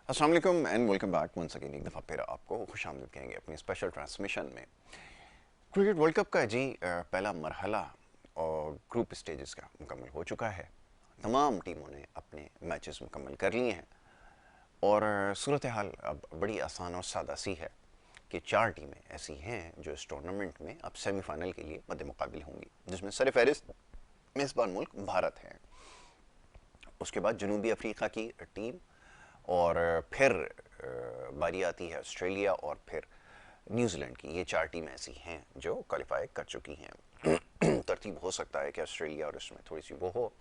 अस्सलाम वालेकुम and welcome back once again. एक दफ़ा फिर आपको खुशामदीद कहेंगे अपनी स्पेशल ट्रांसमिशन में। क्रिकेट वर्ल्ड कप का जी पहला मरहला और ग्रुप स्टेजेस का मुकम्मल हो चुका है। तमाम टीमों ने अपने मैचेस मुकम्मल कर लिए हैं और सूरत हाल अब बड़ी आसान और सादा सी है कि 4 टीमें ऐसी हैं जो इस टूर्नामेंट में अब सेमीफाइनल के लिए मद्दे मुकाबिल होंगी, जिसमें सरफहरिस्त मेज़बान मुल्क भारत है। उसके बाद जनूबी अफ्रीका की टीम और फिर बारी आती है ऑस्ट्रेलिया और फिर न्यूजीलैंड की। ये 4 टीम ऐसी हैं जो क्वालिफाई कर चुकी हैं। तरतीब हो सकता है कि ऑस्ट्रेलिया और इसमें थोड़ी सी वो हो,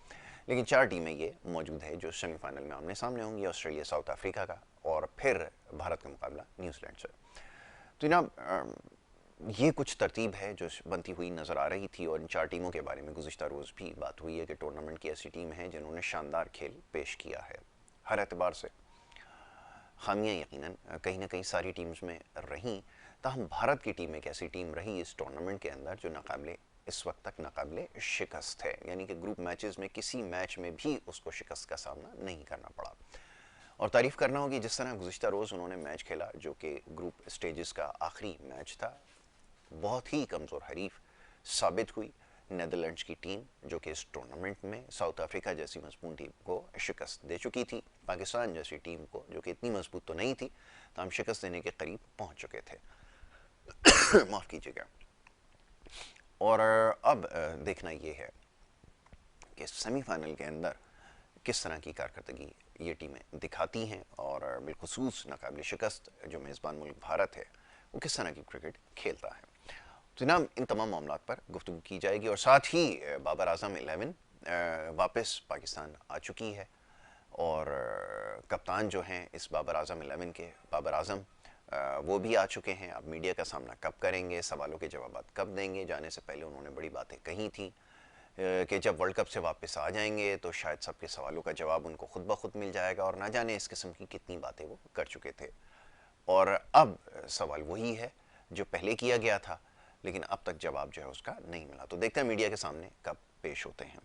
लेकिन 4 टीमें ये मौजूद है जो सेमीफाइनल में आमने सामने होंगी, ऑस्ट्रेलिया साउथ अफ्रीका का और फिर भारत का मुकाबला न्यूजीलैंड से। तो जनाब ये कुछ तरतीब है जो बनती हुई नज़र आ रही थी और इन 4 टीमों के बारे में गुज़िश्ता रोज़ भी बात हुई है कि टूर्नामेंट की ऐसी टीम है जिन्होंने शानदार खेल पेश किया है। हर एतबार से खामियाँ यकीनन कहीं ना कहीं सारी टीम्स में रहीं, ताहम भारत की टीम एक ऐसी टीम रही इस टूर्नामेंट के अंदर जो नाकाबिले इस वक्त तक नाकाबिले शिकस्त है, यानी कि ग्रुप मैचेस में किसी मैच में भी उसको शिकस्त का सामना नहीं करना पड़ा। और तारीफ़ करना होगी जिस तरह गुज़िश्ता रोज़ उन्होंने मैच खेला, जो कि ग्रुप स्टेजेस का आखिरी मैच था। बहुत ही कमज़ोर हरीफ साबित हुई नेदरलैंड्स की टीम, जो कि इस टूर्नामेंट में साउथ अफ्रीका जैसी मजबूत टीम को शिकस्त दे चुकी थी। पाकिस्तान जैसी टीम को, जो कि इतनी मजबूत तो नहीं थी, तो हम शिकस्त देने के करीब पहुंच चुके थे। माफ़ कीजिएगा। और अब देखना ये है कि सेमीफाइनल के अंदर किस तरह की कारकर्दगी ये टीमें दिखाती हैं और बिलखुसूस नाकाबिल शिकस्त जो मेज़बान मुल्क भारत है वो किस तरह की क्रिकेट खेलता है। तो जनाब इन तमाम मामलात पर गुफ्तगू की जाएगी और साथ ही बाबर आजम 11 वापस पाकिस्तान आ चुकी है और कप्तान जो हैं इस बाबर आजम 11 के, बाबर आजम वो भी आ चुके हैं। अब मीडिया का सामना कब करेंगे, सवालों के जवाब कब देंगे, जाने से पहले उन्होंने बड़ी बातें कही थी कि जब वर्ल्ड कप से वापस आ जाएंगे तो शायद सबके सवालों का जवाब उनको खुद ब खुद मिल जाएगा, और ना जाने इस किस्म की कितनी बातें वो कर चुके थे। और अब सवाल वही है जो पहले किया गया था, लेकिन अब तक जवाब जो है उसका नहीं मिला। तो देखते हैं मीडिया के सामने कब पेश होते हैं।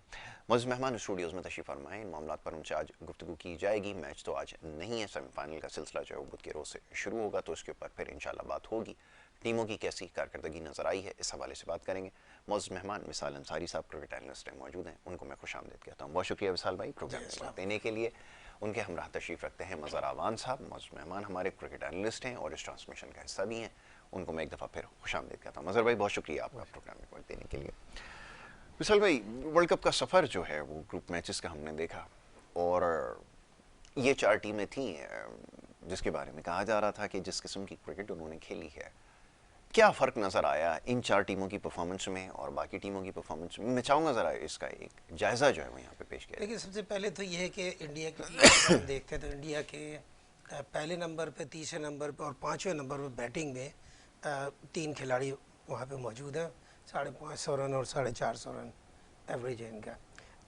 मौजूद मेहमान स्टूडियोज़ में तशरीफ़ फरमाएं, इन मामलों पर उनसे आज गुफ्तगू की जाएगी। मैच तो आज नहीं है, सेमीफाइनल का सिलसिला जो है वो बुध के रोज़ से शुरू होगा, तो उसके ऊपर फिर इंशाल्लाह बात होगी। टीमों की कैसी कारकर्दगी नज़र आई है, इस हवाले से बात करेंगे। मौजूद मेहमान विशाल अंसारी साहब क्रिकेट एनालिस्ट हैं, मौजूद हैं, उनको मैं खुशामदीद कहता हूँ। बहुत शुक्रिया विशाल भाई प्रोग्राम में वक्त देने के लिए। उनके हमरा तशरीफ़ रखते हैं मज़हर आवान साहब, मौजूद मेहमान हमारे क्रिकेट एनालिस्ट हैं और इस ट्रांसमिशन का हिस्सा भी हैं, उनको मैं एक दफ़ा फिर खुशामदीद कहता हूँ। मज़हर भाई बहुत शुक्रिया आपका प्रोग्राम में वक्त देने के लिए। विशाल भाई, वर्ल्ड कप का सफ़र जो है वो ग्रुप मैचेस का हमने देखा और ये 4 टीमें थीं जिसके बारे में कहा जा रहा था कि जिस किस्म की क्रिकेट उन्होंने खेली है, क्या फ़र्क नज़र आया इन 4 टीमों की परफॉर्मेंस में और बाकी टीमों की परफॉर्मेंस में? मैं चाहूँगा ज़रा इसका एक जायज़ा जो है वो यहाँ पे पेश किया। देखिए, सबसे पहले तो ये है कि इंडिया की टीम अगर हम देखते हैं तो इंडिया के पहले नंबर पे, तीसरे नंबर पे और पाँचवें नंबर पे बैटिंग में 3 खिलाड़ी वहाँ पे मौजूद हैं। 550 रन और 450 रन एवरेज है इनका।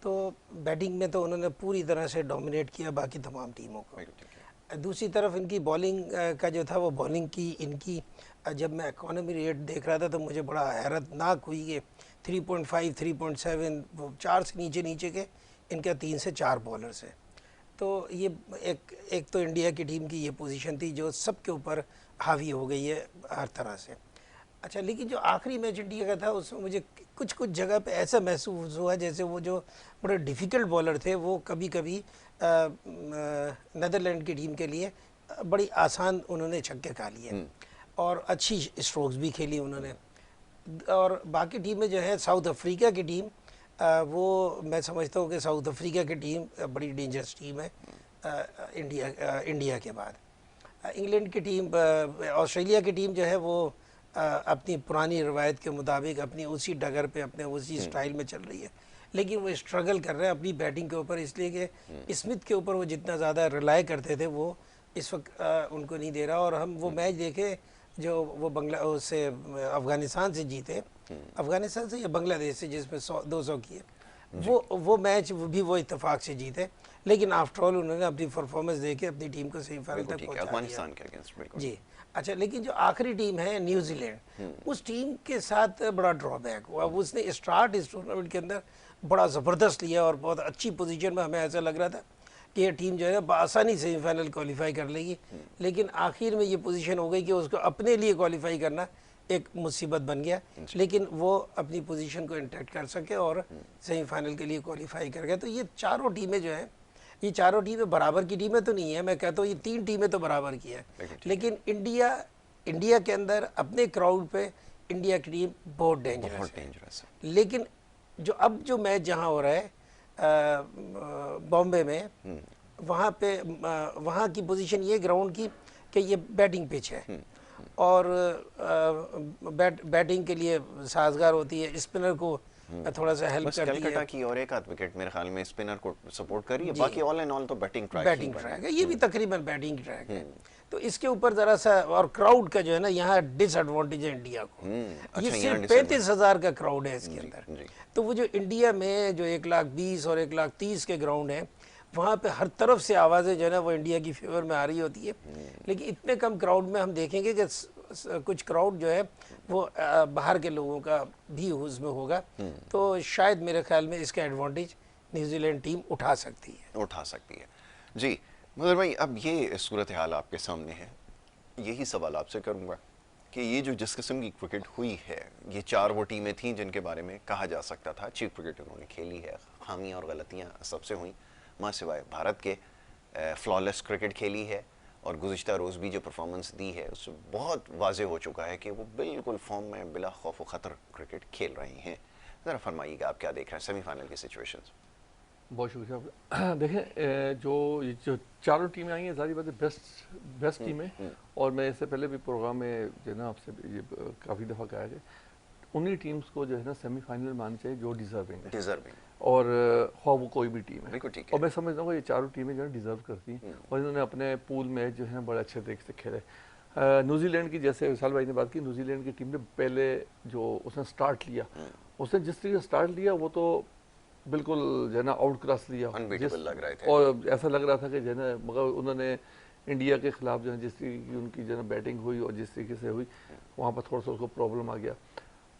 तो बैटिंग में तो उन्होंने पूरी तरह से डोमिनेट किया बाकी तमाम टीमों को। दूसरी तरफ इनकी बॉलिंग का जो था वो बॉलिंग की इनकी जब मैं इकोनॉमी रेट देख रहा था तो मुझे बड़ा हैरतनाक हुई कि 3.5, 3.7 वो 4 से नीचे नीचे के इनके 3 से 4 बॉलर्स हैं। तो ये एक तो इंडिया की टीम की ये पोजीशन थी जो सबके ऊपर हावी हो गई है हर तरह से। अच्छा, लेकिन जो आखिरी मैच इंडिया का था उसमें मुझे कुछ कुछ जगह पे ऐसा महसूस हुआ जैसे वो जो बड़े डिफ़िकल्ट बॉलर थे वो कभी कभी नेदरलैंड की टीम के लिए बड़ी आसान उन्होंने छक्के खा लिए और अच्छी स्ट्रोक्स भी खेली उन्होंने। और बाकी टीमें जो है, साउथ अफ्रीका की टीम वो मैं समझता हूँ कि साउथ अफ्रीका की टीम बड़ी डेंजरस टीम है इंडिया के बाद। इंग्लैंड की टीम, ऑस्ट्रेलिया की टीम जो है वो अपनी पुरानी रवायत के मुताबिक अपनी उसी डगर पे अपने उसी स्टाइल में चल रही है, लेकिन वो स्ट्रगल कर रहे हैं अपनी बैटिंग के ऊपर, इसलिए कि स्मिथ के ऊपर वो जितना ज़्यादा रिलाई करते थे वो इस वक्त उनको नहीं दे रहा। और हम वो मैच देखे जो वो उससे अफ़गानिस्तान से जीते, अफ़गानिस्तान से या बांग्लादेश से, जिसमें 200 किए, वो मैच भी वो इत्तेफाक से जीते, लेकिन आफ्टर ऑल उन्होंने अपनी परफॉर्मेंस दे के अपनी टीम को सेमीफाइनल तक पहुंचा अफगानिस्तान के अगेंस्ट बिल्कुल जी। अच्छा, लेकिन जो आखिरी टीम है न्यूजीलैंड, उस टीम के साथ बड़ा ड्रॉबैक हुआ। उसने स्टार्ट इस टूर्नामेंट के अंदर बड़ा ज़बरदस्त लिया और बहुत अच्छी पोजीशन में हमें ऐसा लग रहा था कि ये टीम जो है बआसानी सेमीफाइनल क्वालिफाई कर लेगी, लेकिन आखिर में ये पोजीशन हो गई कि उसको अपने लिए क्वालिफाई करना एक मुसीबत बन गया, लेकिन वो अपनी पोजीशन को इंटैक्ट कर सके और सेमीफाइनल के लिए क्वालिफाई कर गए। तो ये चारों टीमें जो हैं, ये चारों टीमें बराबर की टीमें तो नहीं है, मैं कहता हूँ ये 3 टीमें तो बराबर की है, लेकिन इंडिया के अंदर अपने क्राउड पे इंडिया की टीम बहुत डेंजरस है। लेकिन जो मैच जहाँ हो रहा है बॉम्बे में, वहाँ पे वहाँ की पोजीशन ये ग्राउंड की कि ये बैटिंग पिच है और बैटिंग के लिए साजगार होती है, स्पिनर को थोड़ा सा हेल्प करती है। कलकत्ता की और एक आध विकेट मेरे ख्याल में स्पिनर को सपोर्ट करी है, बाकी ऑल एंड ऑल तो बैटिंग ट्रैक है, ये भी तकरीबन बैटिंग ट्रैक है। तो इसके ऊपर जरा सा, और क्राउड का जो है ना यहाँ डिसएडवांटेज है इंडिया को, ये सिर्फ 35,000 का क्राउड है इसके अंदर। तो वो जो इंडिया में जो 1,20,000 और 1,30,000 के ग्राउंड है, वहाँ पे हर तरफ से आवाज़ें जो है ना वो इंडिया की फेवर में आ रही होती है, लेकिन इतने कम क्राउड में हम देखेंगे कि कुछ क्राउड जो है वो बाहर के लोगों का भी उसमें होगा, तो शायद मेरे ख्याल में इसका एडवांटेज न्यूजीलैंड टीम उठा सकती है। जी मगर भाई, अब ये सूरत हाल आपके सामने है, यही सवाल आपसे करूँगा कि ये जो जिस किस्म की क्रिकेट हुई है, ये 4 वो टीमें थीं जिनके बारे में कहा जा सकता था अच्छी क्रिकेट उन्होंने खेली है, खामियां और गलतियां सबसे हुई, माँ सिवाय भारत के फ्लॉलेस क्रिकेट खेली है, और गुज़िश्ता रोज़ भी जो परफॉर्मेंस दी है उससे बहुत वाजे हो चुका है कि वो बिल्कुल फॉर्म में बिला खौफ व ख़तर क्रिकेट खेल रही हैं। ज़रा फरमाइएगा आप क्या देख रहे हैं सेमीफाइनल की सिचुएशंस? बहुत शुक्रिया। देखें, जो चारों टीमें आई हैं, सारी बातें बेस्ट टीमें, और मैं इससे पहले भी प्रोग्राम में जो है ना आपसे ये काफ़ी दफ़ा कहा कि उन्हीं टीम्स को जो है ना सेमीफाइनल में आनी चाहिए जो डिज़र्विंग और ख्वाह वो कोई भी टीम है। और मैं समझता हूँ ये चारों टीमें जो है डिज़र्व करती हैं, और इन्होंने अपने पूल मैच जो है बड़े अच्छे तरीके से खेले। न्यूजीलैंड की, जैसे विशाल भाई ने बात की, न्यूजीलैंड की टीम ने पहले जो उसने स्टार्ट लिया, उसने जिस तरीके से स्टार्ट लिया वो तो बिल्कुल जो है ना आउट क्रॉस लिया, लग रहे थे, और ऐसा लग रहा था कि जो है ना, मगर उन्होंने इंडिया के खिलाफ जो है जिस तरीके की उनकी जो है ना बैटिंग हुई और जिस तरीके से हुई, वहाँ पर थोड़ा सा उसको प्रॉब्लम आ गया।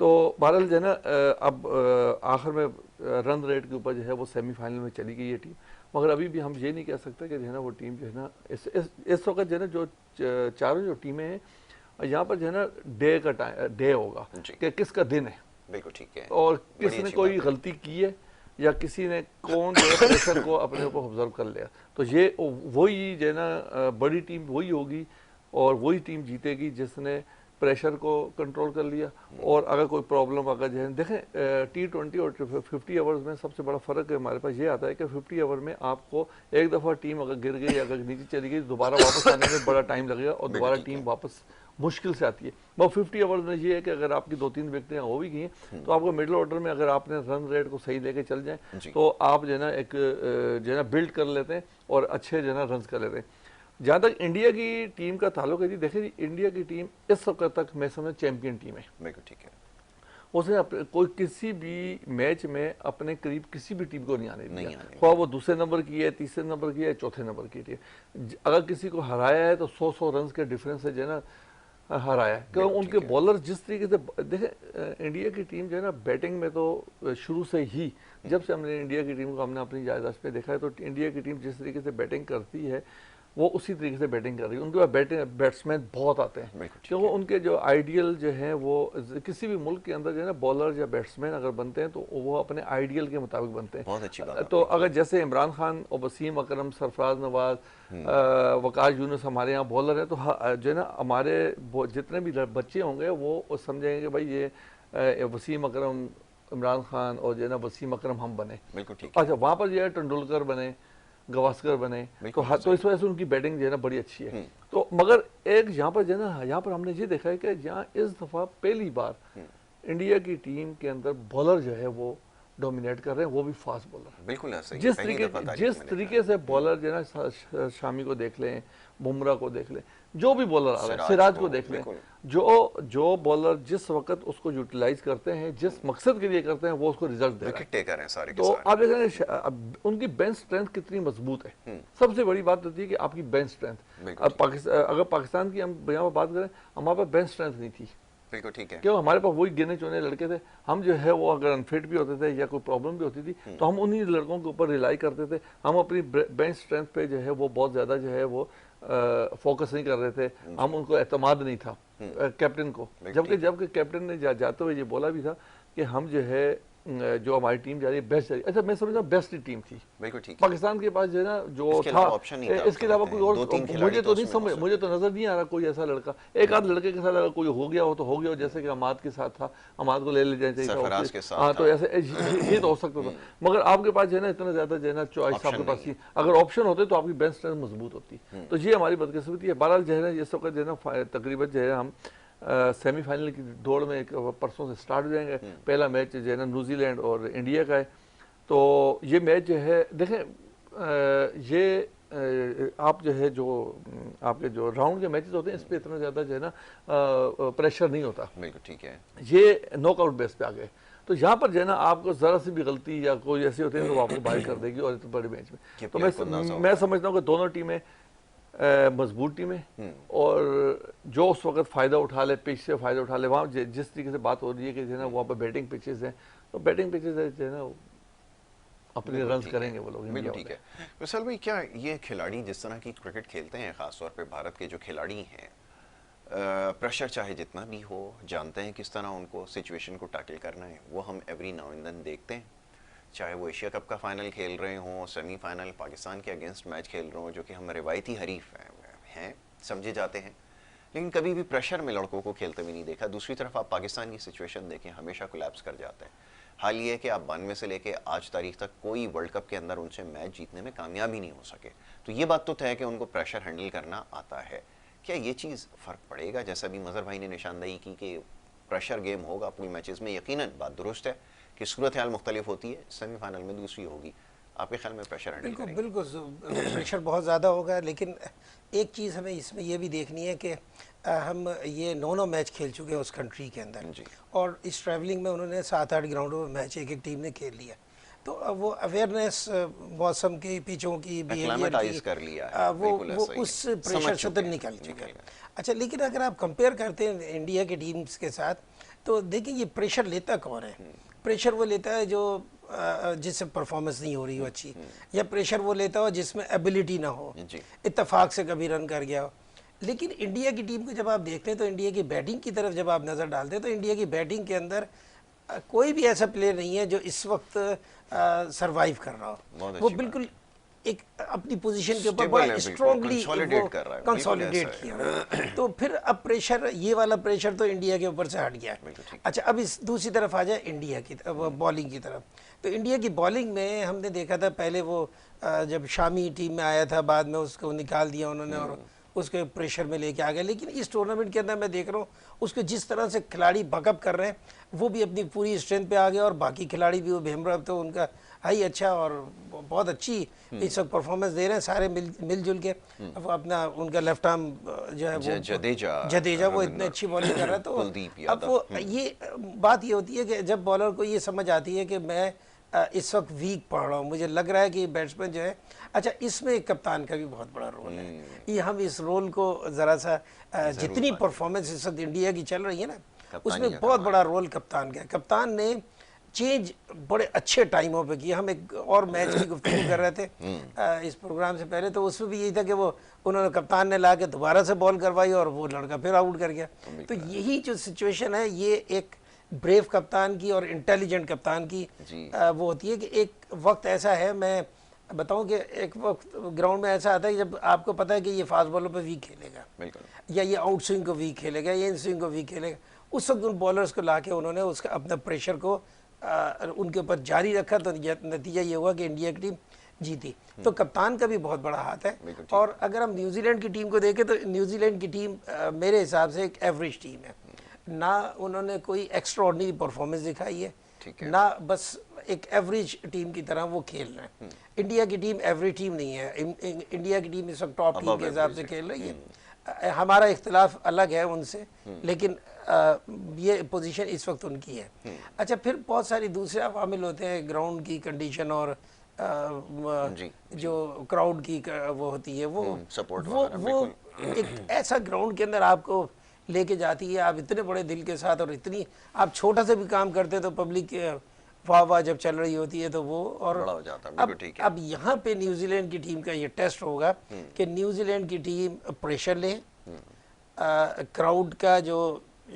तो बहरहाल जो है ना अब आखिर में रन रेट के ऊपर जो है वो सेमीफाइनल में चली गई ये टीम, मगर अभी भी हम ये नहीं कह सकते कि जो है ना वो टीम जो है ना इस वक्त जो है ना जो चारों जो टीमें हैं, यहाँ पर जो है ना डे होगा कि किसका दिन है, बिल्कुल ठीक है, और किसने कोई गलती की है या किसी ने कौन जो है प्रेशर को अपने ऊपर ऑब्जर्व कर लिया। तो ये वही जो है ना बड़ी टीम वही होगी और वही टीम जीतेगी जिसने प्रेशर को कंट्रोल कर लिया। और अगर कोई प्रॉब्लम अगर जो है, देखें T20 और 50 ओवर्स में सबसे बड़ा फ़र्क है हमारे पास ये आता है कि 50 ओवर में आपको एक दफ़ा टीम अगर गिर गई, अगर नीचे चली गई, दोबारा वापस आने में बड़ा टाइम लगेगा और दोबारा टीम वापस मुश्किल से आती है। मगर 50 ओवर्स में ये है कि अगर आपकी 2-3 विकेटें हो भी गई हैं तो आपको मिडिल ऑर्डर में अगर आपने रन रेट को सही लेके चल जाएँ तो आप जो है ना एक जो है ना बिल्ड कर लेते हैं और अच्छे जो है ना रन कर लेते हैं। जहाँ तक इंडिया की टीम का ताल्लुक है जी, देखिए जी, इंडिया की टीम इस वक्त तक मैं समझ चैंपियन टीम है, बिल्कुल ठीक है। उसने कोई किसी भी मैच में अपने करीब किसी भी टीम को नहीं आने दिया, ख्वाह वो दूसरे नंबर की है, तीसरे नंबर की है, चौथे नंबर की है। अगर किसी को हराया है तो 100 रन के डिफरेंस से जो है ना हराया है, क्योंकि उनके बॉलर जिस तरीके से, देखें इंडिया की टीम जो है ना बैटिंग में तो शुरू से ही, जब से हमने इंडिया की टीम को हमने अपनी जायदाद पे देखा है, तो इंडिया की टीम जिस तरीके से बैटिंग करती है वो उसी तरीके से बैटिंग कर रही है। उनके पास बैट्समैन बहुत आते हैं, क्योंकि उनके जो आइडियल जो है वो किसी भी मुल्क के अंदर जो है ना बॉलर या बैट्समैन अगर बनते हैं तो वो अपने आइडियल के मुताबिक बनते हैं। बहुत अच्छी बात। तो अगर जैसे इमरान खान और वसीम अकरम, सरफराज नवाज, वकास यूनुस हमारे यहाँ बॉलर है, तो जो है ना हमारे जितने भी बच्चे होंगे वो समझेंगे कि भाई ये वसीम अकरम, इमरान खान और जो है ना वसीम अकरम हम बने। बिल्कुल ठीक। अच्छा, वहाँ पर जो है तेंदुलकर बने, गवास्कर बने, तो इस वजह से उनकी बैटिंग जो है ना बड़ी अच्छी है। तो मगर एक यहाँ पर जो है ना, यहाँ पर हमने ये देखा है कि जहाँ इस दफ़ा पहली बार इंडिया की टीम के अंदर बॉलर जो है वो डोमिनेट कर रहे हैं, वो भी फास्ट बॉलर। बिल्कुल ऐसा ही। जिस तरीके से बॉलर जो है ना, शामी को देख लें, बुमराह को देख लें, जो भी बॉलर आ रहा है, सिराज को देख लें, जो बॉलर जिस वक्त उसको यूटिलाइज करते हैं, जिस मकसद के लिए करते हैं, वो उसको रिजल्ट दे रहे हैं सारे। तो आप देखें उनकी बेंच स्ट्रेंथ कितनी मजबूत है। सबसे बड़ी बात होती है कि आपकी बेंच स्ट्रेंथ। अगर पाकिस्तान की हम यहाँ पर बात करें, हमारे पास बेंच स्ट्रेंथ नहीं थी, बिल्कुल ठीक है। क्यों हमारे पास वही गिने चुने लड़के थे, हम जो है वो अगर अनफिट भी होते थे या कोई प्रॉब्लम भी होती थी तो हम उन्हीं लड़कों के ऊपर रिलाई करते थे। हम अपनी बेंच स्ट्रेंथ पे जो है वो बहुत ज़्यादा जो है वो फोकस नहीं कर रहे थे, हम उनको एतमाद नहीं था कैप्टन को। जबकि कैप्टन ने जाते हुए ये बोला भी था कि हम जो है जो हमारी टीम जा रही है बेस्ट जा रही है। अच्छा, मैं समझता हूँ बेस्ट टीम थी। बिल्कुल ठीक है। पाकिस्तान के पास जो है ना जो इसके था अलावा ऑप्शन नहीं था, इसके अलावा कोई और मुझे तो नहीं समझ, मुझे तो नजर नहीं आ रहा कोई ऐसा लड़का। एक आध लड़के के साथ अगर कोई हो गया हो तो हो गया हो, जैसे कि अमाद के साथ था, अमाद को ले जाना चाहिए था। हाँ, तो ऐसे ये तो हो सकता था। मगर आपके पास जो है ना इतना ज्यादा जो है ना चॉइस आपके पास थी, अगर ऑप्शन होते तो आपकी बेंच स्ट्रेंथ मजबूत होती। तो ये हमारी बदकिस्मती है। बहरहाल जो है ना इस वक्त जो है ना तकरीबन जो है हम सेमीफाइनल की दौड़ में एक परसों से स्टार्ट हो जाएंगे। पहला मैच जो है ना न्यूजीलैंड और इंडिया का है। तो ये मैच जो है देखें, ये आप जो है जो आपके जो राउंड के मैचेस होते हैं इस पर इतना ज़्यादा जो है ना प्रेशर नहीं होता। बिल्कुल ठीक है। ये नॉकआउट बेस पे आ गए तो यहाँ पर जो है ना आपको ज़रा सी भी गलती या कोई ऐसी होती है तो आपको बाहर कर देगी। और इतने बड़े मैच में तो मैं समझता हूँ कि दोनों टीमें मजबूत टीमें और जो उस वक्त फ़ायदा उठा ले, पिच से फ़ायदा उठा ले। वहाँ जिस तरीके से बात हो रही है कि जो है ना वहाँ पर बैटिंग पिचेस हैं, तो बैटिंग पिचेस जो है ना अपने रन करेंगे वो लोग। बिल्कुल ठीक है। विशाल भाई, क्या ये खिलाड़ी जिस तरह की क्रिकेट खेलते हैं, ख़ासतौर पे भारत के जो खिलाड़ी हैं, प्रेशर चाहे जितना भी हो, जानते हैं किस तरह उनको सिचुएशन को टैकल करना है। वो हम एवरी नाउ एंड देन देखते हैं, चाहे वो एशिया कप का फाइनल खेल रहे हों, सेमीफाइनल पाकिस्तान के अगेंस्ट मैच खेल रहे हों, जो कि हम रिवायती हरीफ हैं समझे जाते हैं, लेकिन कभी भी प्रेशर में लड़कों को खेलते भी नहीं देखा। दूसरी तरफ आप पाकिस्तान की सिचुएशन देखें, हमेशा कोलैप्स कर जाते हैं। हाल ये है कि आप 92 से लेके आज तारीख तक कोई वर्ल्ड कप के अंदर उनसे मैच जीतने में कामयाब ही नहीं हो सके। तो ये बात तो तय है कि उनको प्रेशर हैंडल करना आता है। क्या ये चीज़ फ़र्क पड़ेगा? जैसा भी मज़हर भाई ने निशानदेही की कि प्रेशर गेम होगा पूल मैचेस में, यकीनन बात दुरुस्त है कि सूरत हाल मुख्तलिफ होती है, सेमीफाइनल में दूसरी होगी। आपके ख्याल में प्रेशर हैंडल बिल्कुल करेंगे? बिल्कुल प्रेशर बहुत ज़्यादा होगा, लेकिन एक चीज़ हमें इसमें यह भी देखनी है कि हम ये 9 मैच खेल चुके हैं उस कंट्री के अंदर, और इस ट्रैवलिंग में उन्होंने 7-8 ग्राउंडों में मैच एक टीम ने खेल लिया। तो अब वो अवेयरनेस मौसम की, पिचों की, बिहेवियर की कर लिया, वो उस प्रेशर से तो निकल चुके। अच्छा, लेकिन अगर आप कंपेयर करते हैं इंडिया के टीम्स के साथ, तो देखिए ये प्रेशर लेता कौन है? प्रेशर वो लेता है जो जिससे परफॉर्मेंस नहीं हो रही हो अच्छी, या प्रेशर वो लेता हो जिसमें एबिलिटी ना हो, इत्तेफाक से कभी रन कर गया हो। लेकिन इंडिया की टीम को जब आप देखते हैं तो इंडिया की बैटिंग की तरफ जब आप नज़र डालते हैं तो इंडिया की बैटिंग के अंदर कोई भी ऐसा प्लेयर नहीं है जो इस वक्त सरवाइव कर रहा हो। वो बिल्कुल एक अपनी पोजीशन के ऊपर बड़ा स्ट्रांगली कंसोलिडेट किया। तो फिर अब प्रेशर, ये वाला प्रेशर तो इंडिया के ऊपर से हट गया। अच्छा, अब इस दूसरी तरफ आ जाए इंडिया की बॉलिंग की तरफ। तो इंडिया की बॉलिंग में हमने देखा था पहले वो जब शामी टीम में आया था, बाद में उसको निकाल दिया उन्होंने और उसके प्रेशर में लेके आ गए। लेकिन इस टूर्नामेंट के अंदर मैं देख रहा हूँ उसके जिस तरह से खिलाड़ी बकअप कर रहे हैं, वो भी अपनी पूरी स्ट्रेंथ पे आ गया, और बाकी खिलाड़ी भी, वो भीमराव तो उनका हाई अच्छा और बहुत अच्छी इस वक्त परफॉर्मेंस दे रहे हैं सारे मिलजुल के। अब अपना उनका लेफ्ट आर्म जो है वो जडेजा वो इतनी अच्छी बॉलिंग कर रहा है। तो अब वो ये बात ये होती है कि जब बॉलर को ये समझ आती है कि मैं इस वक्त वीक पड़ रहा हूँ, मुझे लग रहा है कि बैट्समैन जो है, अच्छा इसमें कप्तान का भी बहुत बड़ा रोल है। ये हम इस रोल को ज़रा सा जितनी परफॉर्मेंस इस वक्त इंडिया की चल रही है ना, उसमें बहुत बड़ा रोल कप्तान का है। कप्तान ने चेंज बड़े अच्छे टाइमों पे किया। हम एक और मैच की गुफ्तगू कर रहे थे इस प्रोग्राम से पहले, तो उसमें भी यही था कि वो उन्होंने कप्तान ने ला के दोबारा से बॉल करवाई और वो लड़का फिर आउट कर गया। तो यही जो सिचुएशन है, ये एक ब्रेव कप्तान की और इंटेलिजेंट कप्तान की वो होती है कि एक वक्त ऐसा है, मैं बताऊं कि एक वक्त ग्राउंड में ऐसा आता है कि जब आपको पता है कि ये फास्ट बॉलर पे वीक खेलेगा, या ये आउट स्विंग को वीक खेलेगा, या इन स्विंग को वीक खेलेगा, उस वक्त उन बॉलर्स को लाके उन्होंने उसका अपना प्रेशर को उनके ऊपर जारी रखा। तो नतीजा ये हुआ कि इंडिया की टीम जीती। तो कप्तान का भी बहुत बड़ा हाथ है। और अगर हम न्यूजीलैंड की टीम को देखें तो न्यूजीलैंड की टीम मेरे हिसाब से एक एवरेज टीम है। ना उन्होंने कोई एक्स्ट्राऑर्डिनरी परफॉर्मेंस दिखाई है, ना बस एक एवरेज टीम की तरह वो खेल रहे हैं। इंडिया की टीम एवरेज टीम नहीं है। इंडिया की टीम इस वक्त टॉप टीम के हिसाब से खेल रही है। हमारा इख्तिलाफ अलग है उनसे, लेकिन ये पोजीशन इस वक्त उनकी है। अच्छा, फिर बहुत सारी दूसरे अवामिल होते हैं, ग्राउंड की कंडीशन और जो क्राउड की वो होती है, वो एक ऐसा ग्राउंड के अंदर आपको लेके जाती है। आप इतने बड़े दिल के साथ और इतनी आप छोटा से भी काम करते तो पब्लिक वाह वाह जब चल रही होती है तो वो और बड़ा हो जाता है, अब बिल्कुल ठीक है। अब यहाँ पे न्यूजीलैंड की टीम का ये टेस्ट होगा कि न्यूजीलैंड की टीम प्रेशर ले, क्राउड का जो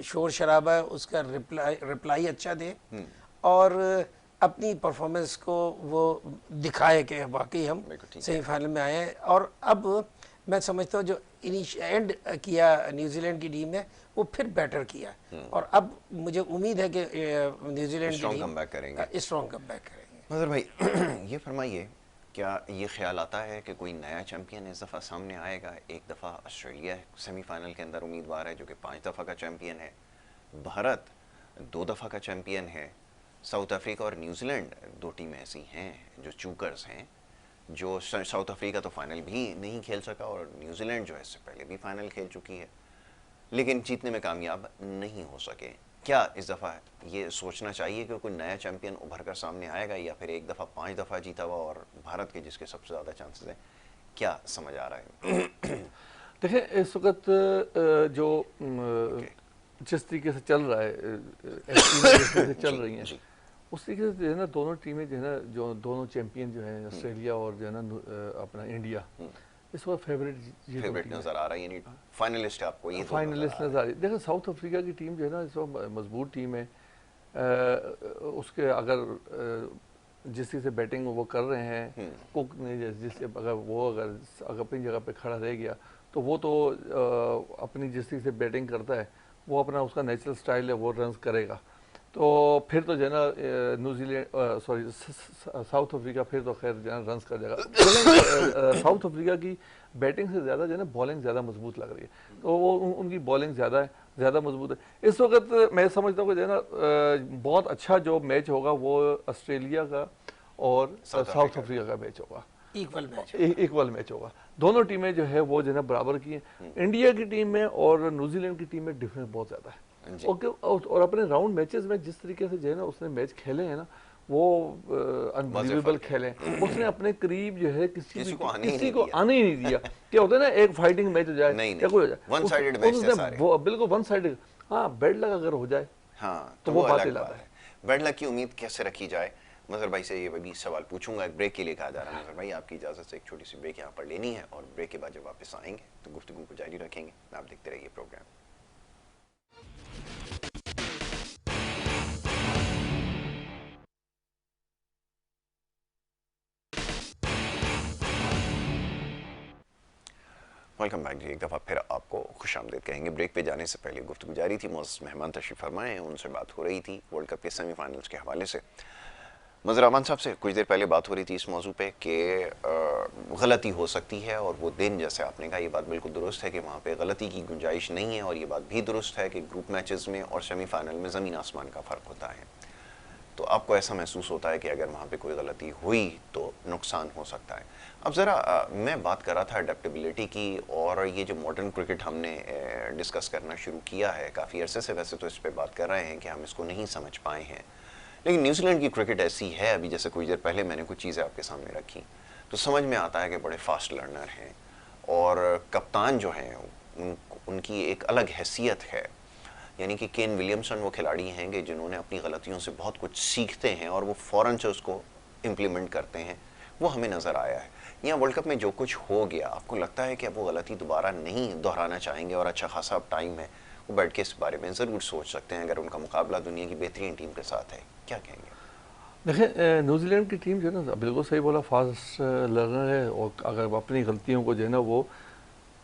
शोर शराबा है उसका रिप्लाई अच्छा दे और अपनी परफॉर्मेंस को वो दिखाए कि वाकई हम सेमीफाइनल में आए हैं। और अब मैं समझता हूँ जो एंड किया न्यूजीलैंड की टीम ने वो फिर बेटर किया और अब मुझे उम्मीद है कि न्यूजीलैंड की स्ट्रॉन्ग कमबैक करेंगे। टीम स्ट्रॉन्ग कमबैक करेंगे। मजहर भाई ये फरमाइए, क्या ये ख्याल आता है कि कोई नया चैंपियन इस दफ़ा सामने आएगा? एक दफ़ा ऑस्ट्रेलिया सेमीफाइनल के अंदर उम्मीदवार है जो कि 5 दफ़ा का चैंपियन है, भारत 2 दफ़ा का चैंपियन है, साउथ अफ्रीका और न्यूजीलैंड 2 टीमें ऐसी हैं जो चूकर्स हैं, जो साउथ अफ्रीका तो फाइनल भी नहीं खेल सका और न्यूजीलैंड जो है इससे पहले भी फाइनल खेल चुकी है लेकिन जीतने में कामयाब नहीं हो सके। क्या इस दफ़ा ये सोचना चाहिए कि कोई नया चैंपियन उभर कर सामने आएगा या फिर एक दफ़ा 5 दफ़ा जीता हुआ और भारत के जिसके सबसे ज़्यादा चांसेस हैं? क्या समझ आ रहा है? देखिए इस वक्त जो जिस तरीके से चल रहा है जिस तरीके से चल रही हैं उस तरीके से जो है ना दोनों टीमें जो है ना जो दोनों चैंपियन जो है ऑस्ट्रेलिया और जो है ना अपना इंडिया इस वक्त फेवरेट नजर आ रहा है, यानी फाइनलिस्ट आपको ये फाइनलिस्ट नजर आ रही है। देखो साउथ अफ्रीका की टीम जो है ना इस वक्त मजबूत टीम है, उसके अगर जिस चीज़ से बैटिंग वो कर रहे हैं कुक ने जिससे अगर अपनी जगह पे खड़ा रह गया तो वो तो अपनी जिस चीज़ से बैटिंग करता है वो अपना उसका नेचुरल स्टाइल है वो रन्स करेगा। तो फिर तो जो है ना न्यूजीलैंड साउथ अफ्रीका फिर तो खैर जो है रन्स कर जाएगा। साउथ अफ्रीका की बैटिंग से ज़्यादा जो है ना बॉलिंग ज़्यादा मजबूत लग रही है, तो वो उनकी बॉलिंग ज़्यादा मजबूत है। इस वक्त मैं समझता हूँ कि जो है ना बहुत अच्छा जो मैच होगा वो ऑस्ट्रेलिया का और साउथ अफ्रीका का मैच होगा, इक्वल मैच होगा। दोनों टीमें जो है वो जो है ना बराबर की हैं। इंडिया की टीम में और न्यूजीलैंड की टीम में डिफरेंस बहुत ज़्यादा है और अपने राउंड मैचेस में जिस तरीके से जो है ना उसने मैच खेले हैं ना वो अनबिलीवेबल खेले। उसने अपने करीब जो है किसी को आने ही नहीं दिया। क्या होता है ना एक फाइटिंग मैच हो जाए या कोई हो जाए वन साइडेड मैच थे सारे, वो बिल्कुल वन साइडेड। हाँ बेड लक अगर हो जाए हाँ तो वो बात लाता है। बेड लक की उम्मीद कैसे रखी जाए? मजहर भाई से ये भी सवाल पूछूंगा। एक ब्रेक के लिए कहा जा रहा है मजहर भाई, आपकी इजाज़त से एक छोटी सी ब्रेक यहाँ पर लेनी है और ब्रेक के बाद जब वापस आएंगे तो गुफ्तगू को जारी रखेंगे। आप देखते रहिए प्रोग्राम। वेलकम बैक जी, एक दफ़ा फिर आपको खुशामदीद कहेंगे। ब्रेक पे जाने से पहले गुफ्तगू जारी थी, मोअज़्ज़ज़ मेहमान तशरीफ़ फरमाए हैं, उनसे बात हो रही थी वर्ल्ड कप के सेमीफाइनल्स के हवाले से। मज़हर अमान साहब से कुछ देर पहले बात हो रही थी इस मौजू पे कि गलती हो सकती है और वो दिन जैसे आपने कहा ये बात बिल्कुल दुरुस्त है कि वहाँ पे गलती की गुंजाइश नहीं है और ये बात भी दुरुस्त है कि ग्रुप मैचेस में और सेमीफाइनल में ज़मीन आसमान का फ़र्क होता है। तो आपको ऐसा महसूस होता है कि अगर वहाँ पे कोई गलती हुई तो नुकसान हो सकता है। अब ज़रा मैं बात कर रहा था अडेप्टेबिलिटी की, और ये जो मॉडर्न क्रिकेट हमने डिस्कस करना शुरू किया है काफ़ी अरसे से, वैसे तो इस पर बात कर रहे हैं कि हम इसको नहीं समझ पाए हैं, लेकिन न्यूजीलैंड की क्रिकेट ऐसी है, अभी जैसे कुछ देर पहले मैंने कुछ चीज़ें आपके सामने रखी तो समझ में आता है कि बड़े फास्ट लर्नर हैं और कप्तान जो हैं उनकी एक अलग हैसियत है। यानी कि केन विलियमसन वो खिलाड़ी हैं कि जिन्होंने अपनी गलतियों से बहुत कुछ सीखते हैं और वो फ़ौरन से उसको इम्प्लीमेंट करते हैं, वो हमें नज़र आया है। यहाँ वर्ल्ड कप में जो कुछ हो गया, आपको लगता है कि अब वो गलती दोबारा नहीं दोहराना चाहेंगे और अच्छा खासा अब टाइम है, वो बैठ के इस बारे में ज़रूर सोच सकते हैं अगर उनका मुकाबला दुनिया की बेहतरीन टीम के साथ है? क्या कहेंगे? देखिए न्यूजीलैंड की टीम जो है ना बिल्कुल सही बोला, फास्ट लर्नर है और अगर अपनी गलतियों को जो है ना वो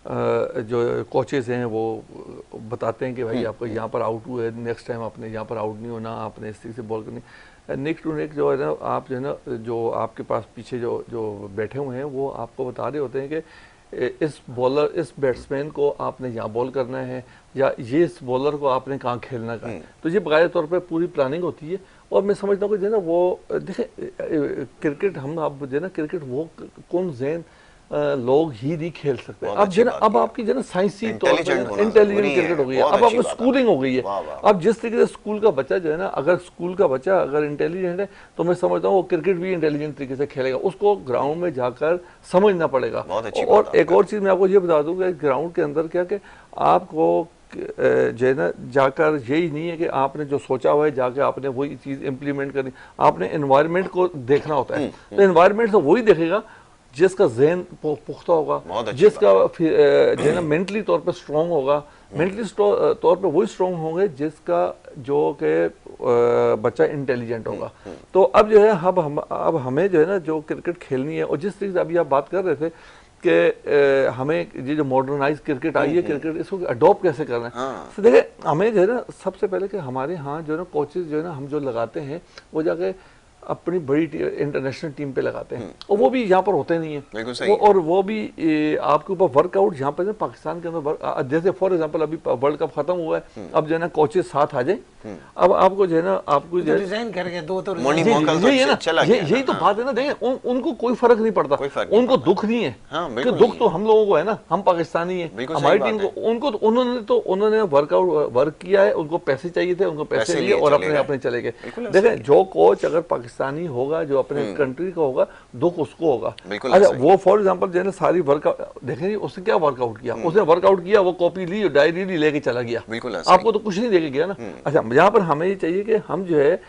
जो कोचेज़ हैं वो बताते हैं कि भाई आपको यहाँ पर आउट हुए, नेक्स्ट टाइम आपने यहाँ पर आउट नहीं होना, आपने इस तरीके से बॉल करनी। नेक टू नेक जो है ना आप जो है ना जो आपके पास पीछे जो बैठे हुए हैं वो आपको बता रहे होते हैं कि इस बैट्समैन को आपने यहाँ बॉल करना है या ये इस बॉलर को आपने कहाँ खेलना का है। तो ये बाकायदा तौर पर पूरी प्लानिंग होती है और मैं समझता हूँ कि जो है ना वो देखिए क्रिकेट हम आप जो है ना क्रिकेट वो कौन जहन लोग ही नहीं खेल सकते। अब जो ना अब आपकी जो ना साइंसी तौर पर इंटेलिजेंट क्रिकेट हो गई है, अब आपको स्कूलिंग हो गई है। अब जिस तरीके से स्कूल का बच्चा जो है ना अगर स्कूल का बच्चा अगर इंटेलिजेंट है तो मैं समझता हूँ वो क्रिकेट भी इंटेलिजेंट तरीके से खेलेगा, उसको ग्राउंड में जाकर समझना पड़ेगा। और एक और चीज़ मैं आपको ये बता दूँ कि ग्राउंड के अंदर क्या कि आपको जो है ना जाकर यही नहीं है कि आपने जो सोचा हुआ है जाके आपने वही चीज़ इम्प्लीमेंट करनी, आपने एनवायरनमेंट को देखना होता है। तो एनवायरनमेंट से वही देखेगा जिसका जहन पुख्ता होगा, जिसका जो है ना मेंटली तौर पर स्ट्रॉन्ग होगा। मेंटली तौर पे वही स्ट्रॉन्ग होंगे जिसका जो कि बच्चा इंटेलिजेंट होगा। तो अब जो है अब हमें जो है ना जो क्रिकेट खेलनी है, और जिस तरीके से अभी आप बात कर रहे थे कि हमें ये जो मॉडर्नाइज क्रिकेट आई है, क्रिकेट इसको अडॉप्ट कैसे करना है। तो देखिए हमें जो है ना सबसे पहले कि हमारे यहाँ जो है ना कोचेज जो है ना हम जो लगाते हैं वो जाके अपनी बड़ी इंटरनेशनल टीम पे लगाते हैं, और वो भी यहाँ पर होते नहीं है और वो भी आपके ऊपर वर्कआउट यहाँ पर पाकिस्तान के अंदर जैसे फॉर एग्जांपल अभी वर्ल्ड कप खत्म हुआ है, अब जो है ना कोचेज साथ आ जाए, अब आपको जो है ना आपको जो रिजाइन करके दो तो यही है ना, यही तो बात है ना। देखिए उनको कोई फर्क नहीं पड़ता, उनको दुख नहीं है कि दुख तो हम लोगों को है ना, हम पाकिस्तानी है, हमारी टीम को, उनको उन्होंने वर्क किया है, उनको पैसे चाहिए थे, उनको पैसे लिए और अपने चले गए। देखें जो कोच अगर पाकिस्तानी होगा, जो अपने कंट्री का होगा, दुख उसको होगा। अच्छा वो फॉर एग्जांपल जो है सारी वर्कआउट देखें उसने क्या वर्कआउट किया, उसने वर्कआउट किया, वो कॉपी ली, डायरी ली, लेके चला गया, आपको तो कुछ नहीं देके गया ना। अच्छा यहाँ पर हमें ये चाहिए कि हम जो है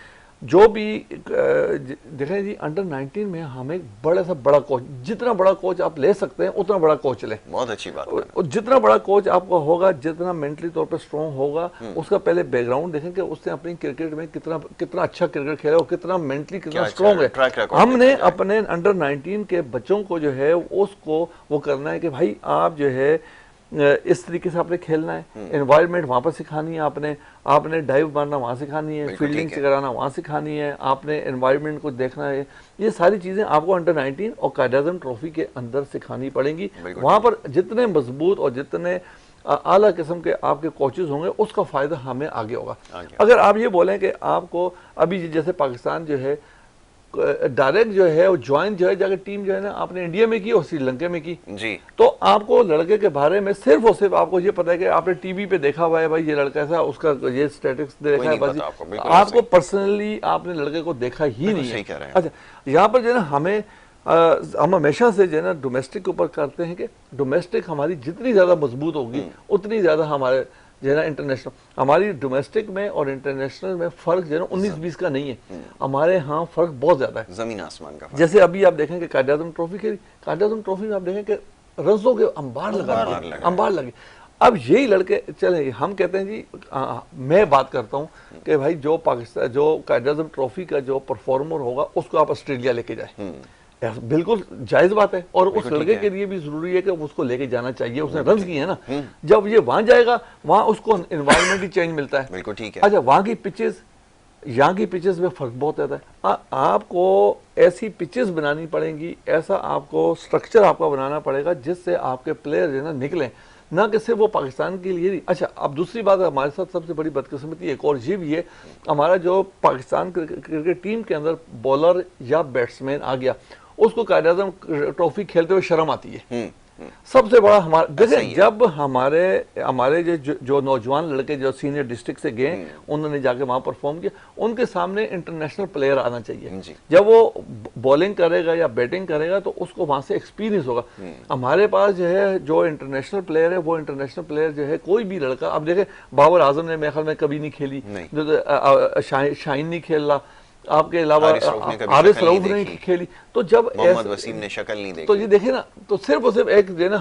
जो भी देखें जी अंडर 19 में हम एक बड़ा कोच, जितना बड़ा कोच आप ले सकते हैं उतना बड़ा कोच लें। बहुत अच्छी बात है। और जितना बड़ा कोच आपका होगा, जितना मेंटली तौर पे स्ट्रॉन्ग होगा, उसका पहले बैकग्राउंड देखें कि उसने अपनी क्रिकेट में कितना अच्छा क्रिकेट खेला और कितना मेंटली कितना स्ट्रॉन्ग है। हमने अपने अंडर 19 के बच्चों को जो है उसको वो करना है कि भाई आप जो है इस तरीके से आपने खेलना है, एनवायरनमेंट वहाँ पर सिखानी है, आपने डाइव मारना वहाँ सिखानी है, फील्डिंग कराना वहाँ सिखानी है, आपने एनवायरनमेंट को देखना है। ये सारी चीज़ें आपको अंडर 19 और कायद-ए-आज़म ट्रॉफी के अंदर सिखानी पड़ेंगी। वहाँ पर जितने मजबूत और जितने आला किस्म के आपके कोचेज होंगे उसका फ़ायदा हमें आगे होगा। अगर आप ये बोलें कि आपको अभी जैसे पाकिस्तान जो है डायरेक्ट जो है वो ज्वाइन जो है जाकर टीम जो है ना आपने इंडिया में की और श्रीलंका में की जी, तो आपको लड़के के बारे में सिर्फ और सिर्फ आपको ये पता है कि आपने टीवी पे देखा हुआ है, भाई ये लड़का ऐसा, उसका ये स्टैटिस्टिक्स देखा है, बस आपको पर्सनली आपने लड़के को देखा ही नहीं है। अच्छा यहाँ पर जो है ना हम हमेशा से जो है ना डोमेस्टिक के ऊपर करते हैं कि डोमेस्टिक हमारी जितनी ज्यादा मजबूत होगी उतनी ज्यादा हमारे जो है ना इंटरनेशनल, हमारी डोमेस्टिक में और इंटरनेशनल में फर्क जो है ना 19-20 का नहीं है, हमारे यहाँ फर्क बहुत ज्यादा है, जमीन आसमान का। जैसे अभी आप देखें कि कायद-ए-आज़म ट्रॉफी खेली, कायद-ए-आज़म ट्रॉफी में आप देखें कि रनों के अंबार लगे। अब यही लड़के चले, हम कहते हैं जी मैं बात करता हूँ कि भाई जो पाकिस्तान जो कायद-ए-आज़म ट्रॉफी का जो परफॉर्मर होगा उसको आप ऑस्ट्रेलिया लेके जाए, बिल्कुल जायज बात है, और उस लड़के के लिए भी जरूरी है कि उसको लेके जाना चाहिए, उसने रन किए हैं ना, जब ये वहां जाएगा वहां उसको एनवायरनमेंट ही चेंज मिलता है। बिल्कुल ठीक है। अच्छा वहां की पिचेस यहाँ की पिचेस में फर्क बहुत ज्यादा है, आपको ऐसी पिचेस बनानी पड़ेंगी, ऐसा आपको स्ट्रक्चर आपका बनाना पड़ेगा जिससे आपके प्लेयर जो है ना निकलें, ना कि सिर्फ वो पाकिस्तान के लिए। अच्छा अब दूसरी बात हमारे साथ सबसे बड़ी बदकिस्मती एक और ये भी है, हमारा जो पाकिस्तान क्रिकेट टीम के अंदर बॉलर या बैट्समैन आ गया उसको कायद-ए-आज़म ट्रॉफी खेलते हुए शर्म आती है। सबसे बड़ा हमारा देखिए जब हमारे जो नौजवान लड़के जो सीनियर डिस्ट्रिक्ट से गए उन्होंने जाके वहां परफॉर्म किया, उनके सामने इंटरनेशनल प्लेयर आना चाहिए, जब वो बॉलिंग करेगा या बैटिंग करेगा तो उसको वहां से एक्सपीरियंस होगा। हमारे पास जो है जो इंटरनेशनल प्लेयर है वो इंटरनेशनल प्लेयर जो है कोई भी लड़का, अब देखे बाबर आजम ने मेरे ख्याल में कभी नहीं खेली, शाहीन नहीं खेल रहा, आपके अलावा हारिस रऊफ ने खेली, तो जब मोहम्मद वसीम ने शक्ल नहीं देखी, तो ये देखे ना, तो सिर्फ और सिर्फ एक जो ना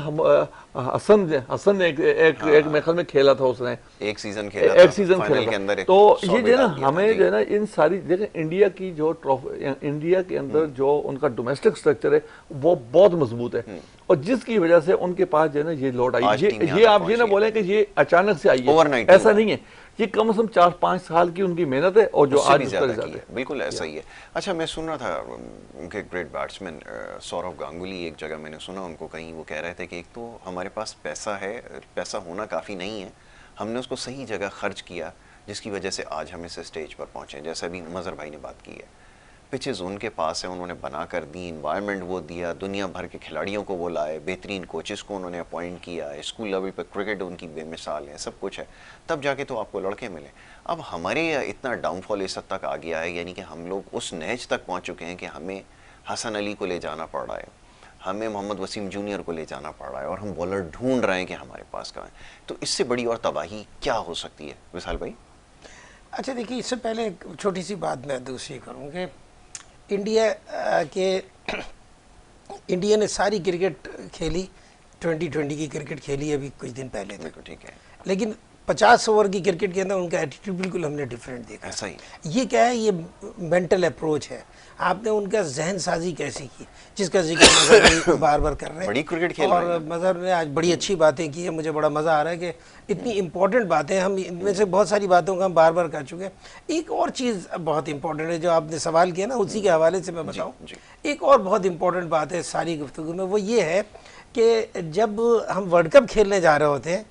हसन ने एक मेरे ख्याल में खेला था, उसने एक सीजन खेला, तो ये जो ना हमें जो है ना इन सारी देखें इंडिया की जो ट्रॉफी, इंडिया के अंदर जो उनका डोमेस्टिक स्ट्रक्चर है वो बहुत मजबूत है, और जिसकी वजह से उनके पास जो है ना ये लौट आई, ये आप ये ना बोले कि ये अचानक से आई है, ऐसा नहीं है, ये कम से कम 4-5 साल की उनकी मेहनत है और जो आज बिल्कुल ऐसा ही है। अच्छा मैं सुन रहा था उनके ग्रेट बैट्समैन सौरव गांगुली, एक जगह मैंने सुना उनको कहीं वो कह रहे थे कि एक तो हमारे पास पैसा है, पैसा होना काफ़ी नहीं है, हमने उसको सही जगह खर्च किया जिसकी वजह से आज हम इस स्टेज पर पहुँचे, जैसे अभी मज़हर भाई ने बात की है, पिचेज़ उनके पास है, उन्होंने बना कर दी, इन्वायरमेंट वो दिया, दुनिया भर के खिलाड़ियों को वो लाए, बेहतरीन कोचेस को उन्होंने अपॉइंट किया, स्कूल लेवल पर क्रिकेट उनकी बेमिसाल है, सब कुछ है, तब जाके तो आपको लड़के मिले। अब हमारे इतना डाउनफॉल इस हद तक आ गया है, यानी कि हम लोग उस नहज तक पहुँच चुके हैं कि हमें हसन अली को ले जाना पड़ रहा है, हमें मोहम्मद वसीम जूनियर को ले जाना पड़ रहा है और हम बॉलर ढूंढ रहे हैं कि हमारे पास कहाँ है, तो इससे बड़ी और तबाही क्या हो सकती है विशाल भाई? अच्छा देखिए, इससे पहले एक छोटी सी बात मैं दूसरी करूँ कि इंडिया इंडिया ने सारी क्रिकेट खेली, 2020 की क्रिकेट खेली अभी कुछ दिन पहले तक, ठीक है, लेकिन 50 ओवर की क्रिकेट के अंदर उनका एटीट्यूड बिल्कुल हमने डिफरेंट देखा। ऐसा ही ये क्या है, ये मेंटल अप्रोच है। आपने उनका जहन साजी कैसी की, जिसका जिक्र मजहर बार बार कर रहे हैं, बड़ी क्रिकेट खेल और रहे हैं। मजहर ने आज बड़ी अच्छी बातें की है, मुझे बड़ा मज़ा आ रहा है कि इतनी इंपॉर्टेंट बातें, हम इनमें से बहुत सारी बातों का हम बार बार कर चुके हैं। एक और चीज़ बहुत इंपॉर्टेंट है जो आपने सवाल किया ना, उसी के हवाले से मैं बताऊँ। एक और बहुत इंपॉर्टेंट बात है सारी गुफ्तगू में, वो ये है कि जब हम वर्ल्ड कप खेलने जा रहे होते हैं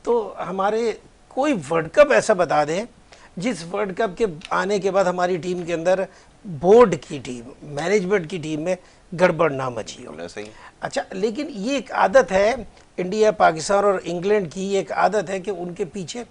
तो हमारे कोई वर्ल्ड कप ऐसा बता दें जिस वर्ल्ड कप के आने के बाद हमारी टीम के अंदर, बोर्ड की टीम, मैनेजमेंट की टीम में गड़बड़ ना मची हो। सही। अच्छा, लेकिन ये एक आदत है इंडिया, पाकिस्तान और इंग्लैंड की, एक आदत है कि उनके पीछे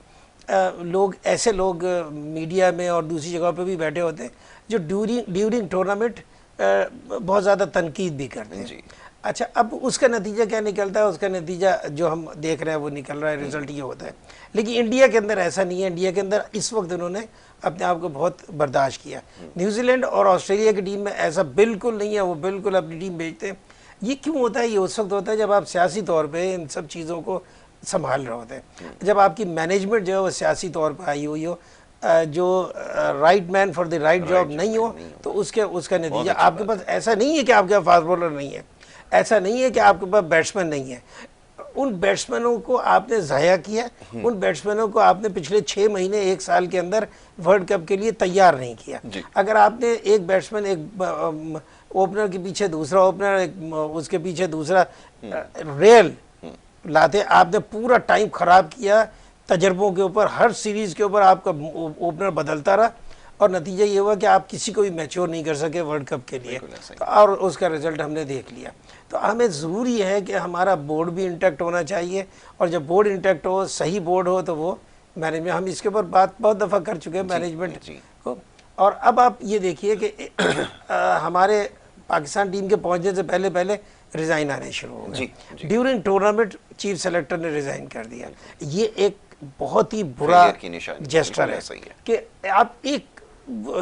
लोग, ऐसे लोग मीडिया में और दूसरी जगह पे भी बैठे होते हैं जो ड्यूरिंग टूर्नामेंट बहुत ज़्यादा तनकीद भी करते हैं। अच्छा, अब उसका नतीजा क्या निकलता है? उसका नतीजा जो हम देख रहे हैं वो निकल रहा है, रिजल्ट ये होता है। लेकिन इंडिया के अंदर ऐसा नहीं है। इंडिया के अंदर इस वक्त उन्होंने अपने आप को बहुत बर्दाश्त किया। न्यूजीलैंड और ऑस्ट्रेलिया की टीम में ऐसा बिल्कुल नहीं है, वो बिल्कुल अपनी टीम भेजते हैं। ये क्यों होता है? ये उस वक्त होता है जब आप सियासी तौर पर इन सब चीज़ों को संभाल रहे होते हैं, जब आपकी मैनेजमेंट जो है वो सियासी तौर पर आई हुई हो, जो right man for the right job नहीं हो, तो उसका नतीजा आपके पास ऐसा नहीं है कि आपके पास फास्ट बॉलर नहीं है, ऐसा नहीं है कि आपके पास बैट्समैन नहीं है। उन बैट्समैनों को आपने ज़ाया किया, उन बैट्समैनों को आपने पिछले 6 महीने 1 साल के अंदर वर्ल्ड कप के लिए तैयार नहीं किया। अगर आपने एक बैट्समैन, एक ओपनर के पीछे दूसरा ओपनर, एक उसके पीछे दूसरा रेल लाते, आपने पूरा टाइम ख़राब किया तजर्बों के ऊपर, हर सीरीज़ के ऊपर आपका ओपनर बदलता रहा, और नतीजा ये हुआ कि आप किसी को भी मैच्योर नहीं कर सके वर्ल्ड कप के लिए। तो और उसका रिजल्ट हमने देख लिया। तो हमें ज़रूरी है कि हमारा बोर्ड भी इंटैक्ट होना चाहिए, और जब बोर्ड इंटैक्ट हो, सही बोर्ड हो, तो वो मैनेजमेंट, हम इसके ऊपर बात बहुत दफ़ा कर चुके हैं मैनेजमेंट को। और अब आप ये देखिए कि हमारे पाकिस्तान टीम के पहुँचने से पहले पहले रिज़ाइन आने शुरू हो गए। ड्यूरिंग टूर्नामेंट चीफ सेलेक्टर ने रिज़ाइन कर दिया। ये एक बहुत ही बुरा जेस्टर है कि आप, एक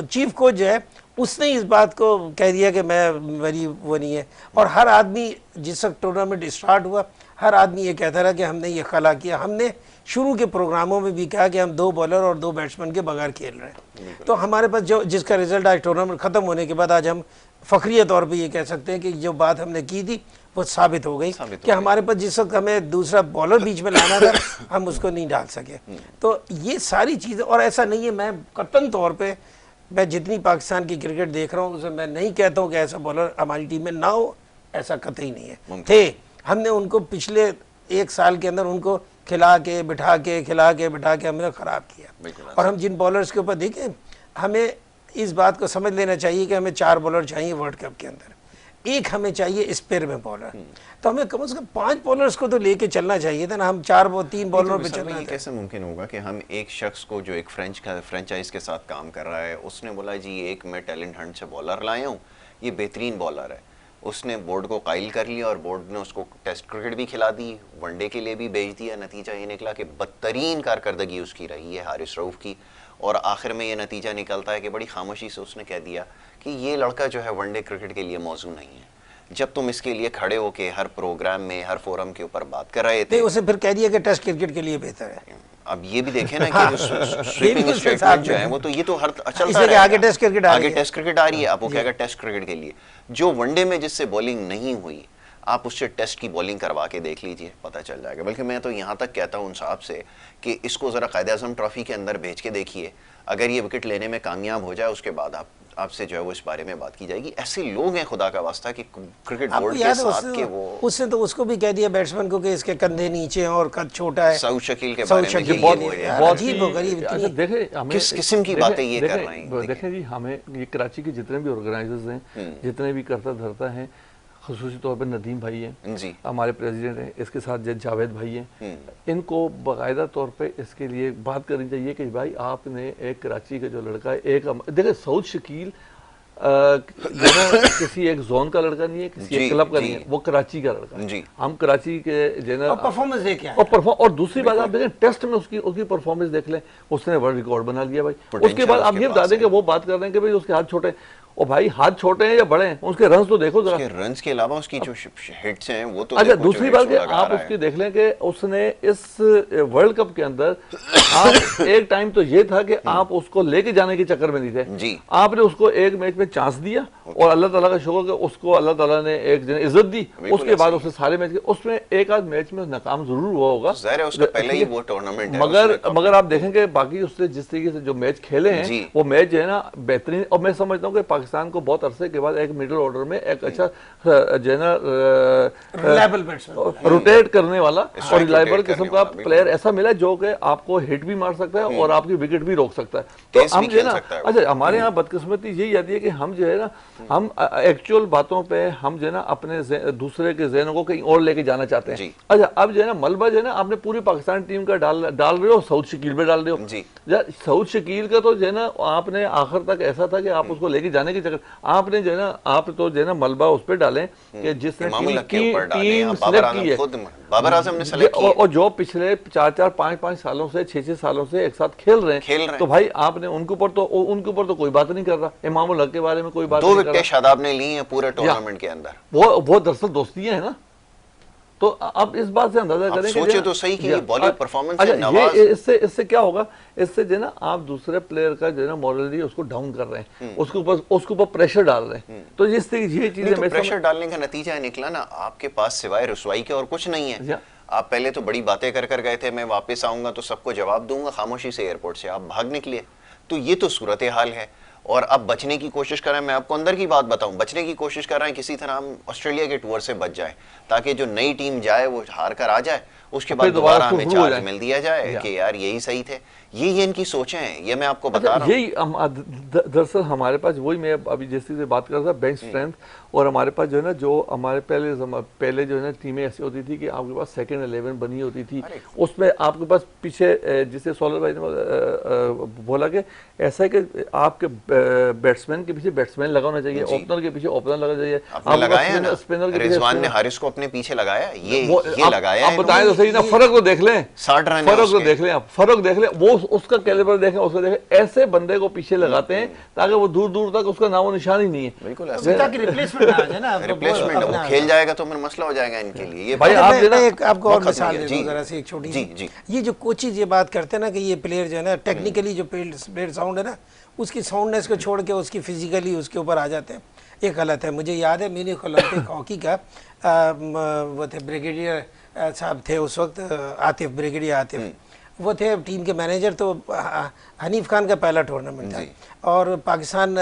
चीफ कोच जो है उसने इस बात को कह दिया कि मेरी वो नहीं है। और हर आदमी, जिस वक्त टूर्नामेंट स्टार्ट हुआ, हर आदमी ये कहता रहा कि हमने ये खला किया। हमने शुरू के प्रोग्रामों में भी कहा कि हम 2 बॉलर और 2 बैट्समैन के बगैर खेल रहे हैं। तो हमारे पास जो, जिसका रिजल्ट आज टूर्नामेंट ख़त्म होने के बाद आज हम फ़खरिया तौर पे ये कह सकते हैं कि जो बात हमने की थी वो साबित हो गई कि हमारे पास जिस वक्त हमें दूसरा बॉलर बीच में लाना था हम उसको नहीं डाल सके। तो ये सारी चीज़ें, और ऐसा नहीं है, मैं कतई तौर पे, मैं जितनी पाकिस्तान की क्रिकेट देख रहा हूँ उसमें मैं नहीं कहता हूँ कि ऐसा बॉलर हमारी टीम में ना हो, ऐसा कतई नहीं है। थे, हमने उनको पिछले 1 साल के अंदर उनको खिला के बिठा के हमने ख़राब किया। और हम जिन बॉलर्स के ऊपर देखें, हमें इस बात को समझ लेना चाहिए कि हमें 4 बॉलर चाहिए वर्ल्ड कप के अंदर, एक हमें चाहिए स्पेयर में बॉलर। तो हमें कम से कम 5 बॉलर्स को तो लेके चलना चाहिए था ना। हम 3 बॉलर पे चलना है। कैसे मुमकिन होगा कि हम एक शख्स को जो एक फ्रेंचाइज के साथ काम कर रहा है, उसने बोला जी एक मैं टैलेंट हंट से बॉलर लाया हूँ, ये बेहतरीन बॉलर है, उसने बोर्ड को कायल कर लिया और बोर्ड ने उसको टेस्ट क्रिकेट भी खिला दी, वनडे के लिए भी भेज दिया। नतीजा ये निकला कि बदतरीन कारकर्दगी उसकी रही है हारिस रऊफ की, और आखिर में ये नतीजा निकलता है कि बड़ी खामोशी से उसने कह दिया कि ये लड़का जो है वनडे क्रिकेट के लिए मौजू नहीं है। जब तुम इसके लिए खड़े होके हर प्रोग्राम में, हर फोरम के ऊपर बात कर रहे थे, उसे फिर कह दिया कि टेस्ट क्रिकेट के लिए बेहतर है। अब ये भी देखें ना कि स्वीपिंग स्टेटमेंट जो है वो तो ये तो हर चलता है, आगे टेस्ट क्रिकेट आ रही है। अब वो कहेगा टेस्ट क्रिकेट के लिए, जो वनडे में जिससे बॉलिंग नहीं हुई, आप उससे टेस्ट की बॉलिंग करवा के देख लीजिए, पता चल जाएगा। बल्कि मैं तो यहाँ तक कहता हूँ उन साहब से कि इसको ज़रा कायद-ए-आज़म ट्रॉफी के अंदर भेज के देखिए, अगर ये विकेट लेने में कामयाब हो जाए उसके बाद आपसे जो है वो इस बारे में बात की जाएगी। ऐसे लोग हैं खुदा का वास्ता कि क्रिकेट बोर्ड के साथ के वो, उसने तो उसको भी कह दिया बैट्समैन को कि इसके कंधे नीचे हैं और कद छोटा है। सऊद शकील के बारे में बहुत अजीब और गरीब, देखें किस किस्म की बातें ये कर रहे हैं। देखें जी, हमें ये कराची के जितने भी ऑर्गेनाइजर्स हैं, जितने भी करता धरता हैं, ख़ुसूसी तौर पर नदीम भाई हैं, हमारे प्रेसिडेंट हैं, इसके साथ जावेद भाई हैं, इनको बाकायदा तौर पे इसके लिए बात करनी चाहिए कि भाई आपने एक कराची का जो लड़का है, एक देखिए सऊद शकील जो है ना किसी एक जोन का लड़का नहीं है, किसी एक क्लब का नहीं है, वो कराची का लड़का है। हम कराची के जो है ना परफॉर्मेंस देख क्या और दूसरी बात आप देखें, टेस्ट में उसकी उसकी परफॉर्मेंस देख लें, उसने वर्ल्ड रिकॉर्ड बना लिया भाई। उसके बाद आप ये बता दें कि वो बात कर रहे हैं कि भाई उसके हाथ छोटे, और भाई हाथ छोटे हैं या बड़े हैं, उसके रन्स तो देखो जरा। रन्स के अलावा उसकी जो हिट्स हैं वो तो अच्छा, दूसरी बात कि आप उसकी देख लें कि उसने इस वर्ल्ड कप के अंदर आप एक टाइम तो ये था कि आप उसको लेके जाने के चक्कर में नहीं थे जी, आपने उसको एक मैच में चांस दिया और अल्लाह ताला का शुक्र कि उसको अल्लाह ताला ने एक इज्जत दी। उसके बाद उसने सारे मैच, उसमें एक आध मैच में नाकाम जरूर हुआ होगा, पहले ही वो टूर्नामेंट है, मगर आप देखेंगे बाकी उसने जिस तरीके से जो मैच खेले हैं वो मैच जो है ना बेहतरीन। और मैं समझता हूँ कि पाकिस्तान को बहुत अरसे के बाद एक मिडिल ऑर्डर में एक अच्छा जो है ना रोटेट करने वाला और रिलायबल किस्म का प्लेयर ऐसा मिला जो कि आपको हिट भी मार सकता है और आपकी विकेट भी रोक सकता है। तो हम जो है ना, अच्छा हमारे यहाँ बदकिस्मती यही आती है कि हम जो है ना, हम एक्चुअल बातों पे हम जो है ना अपने दूसरे के ज़हनों को कहीं और लेके जाना चाहते हैं। अच्छा, अब जो है ना मलबा जो है ना आपने पूरी पाकिस्तान टीम का डाल रहे हो, साउथ शकील पे डाल रहे हो। साउथ शकील का तो जो है ना आपने आखिर तक ऐसा था कि आप उसको लेके जाने की चक्कर, आपने जो है ना आप तो जो है ना मलबा उस पर डालें कि जिसने टीम सेलेक्ट की है, बाबर आजम ने सेलेक्ट किया, और जो पिछले 4-4, 5-5 सालों से 6-6 सालों से एक साथ खेल रहे हैं, तो भाई आपने उनके ऊपर तो कोई बात नहीं कर रहा। इमामुल हक के बारे में कोई बात नहीं कर रहा। 2 विकेट शादाब ने ली हैं पूरे टूर्नामेंट के अंदर, वो दरअसल दोस्तियां है ना। तो अब इस बात से अंदाजा करें, सोचे तो सही कि ये बॉलीवुड परफॉर्मेंस है। नवाज, इससे क्या होगा, इससे जो है ना आप दूसरे प्लेयर का जो है ना मॉरली उसको डाउन कर रहे हैं, उसके ऊपर प्रेशर डाल रहे हैं। तो ये चीजें तो प्रेशर डालने का नतीजा निकला ना, आपके पास सिवाय रुसवाई के और कुछ नहीं है। आप पहले तो बड़ी बातें कर गए थे, मैं वापस आऊंगा तो सबको जवाब दूंगा, खामोशी से एयरपोर्ट से आप भाग निकले। तो ये तो सूरत हाल है। और अब बचने की कोशिश कर रहे हैं, मैं आपको अंदर की बात बताऊं, बचने की कोशिश कर रहे हैं किसी तरह हम ऑस्ट्रेलिया के टूर से बच जाए, ताकि जो नई टीम जाए वो हार कर आ जाए, उसके बाद दोबारा हमें चार्ज मिल दिया जाए कि यार यही सही थे। ये इनकी सोचें हैं, ये मैं आपको बता रहा हूँ। यही दरअसल हमारे पास वही मैं अभी जैसे से बात कर रहा था, बेंच स्ट्रेंथ। और हमारे पास जो है ना, जो हमारे पहले जो है ना टीमें ऐसी होती थी कि आपके पास सेकंड 11 बनी होती थी, उसमें आपके पास पीछे जिसे सोलर भाई ने बोला कि ऐसा है कि आपके बैट्समैन के पीछे बैट्समैन लगाना चाहिए, ओपनर के पीछे ओपनर लगाना चाहिए। स्पिनर के रिजवान ने हारिस को अपने पीछे लगाया, ये लगाया। आप बताएं तो सही ना, फर्क तो देख लें, 60 रन फर्क तो देख लें, आप फर्क देख लें, वो उसका कैलिबर देखें, उसको देखें। ऐसे बंदे को पीछे लगाते हैं ताकि वो दूर दूर तक उसका नामो निशान ही नहीं है। बिल्कुल रिप्लेसमेंट वो खेल जाएगा तो फिर मसला हो जाएगा इनके लिए। ये भाई आपको और मिसाल दे दूं जरा सी एक छोटी सी। ये जो कोचेज ये बात करते हैं ना कि ये प्लेयर जो है ना टेक्निकली जो प्लेयर साउंड है ना, उसकी साउंडनेस को छोड़ के उसकी फिजिकली उसके ऊपर आ जाते हैं, ये गलत है। मुझे याद है म्यूनिख ओलंपिक हॉकी का वो थे ब्रिगेडियर साहब थे उस वक्त, आतिफ, ब्रिगेडियर आतिफ वो थे टीम के मैनेजर। तो हनीफ खान का पहला टूर्नामेंट था और पाकिस्तान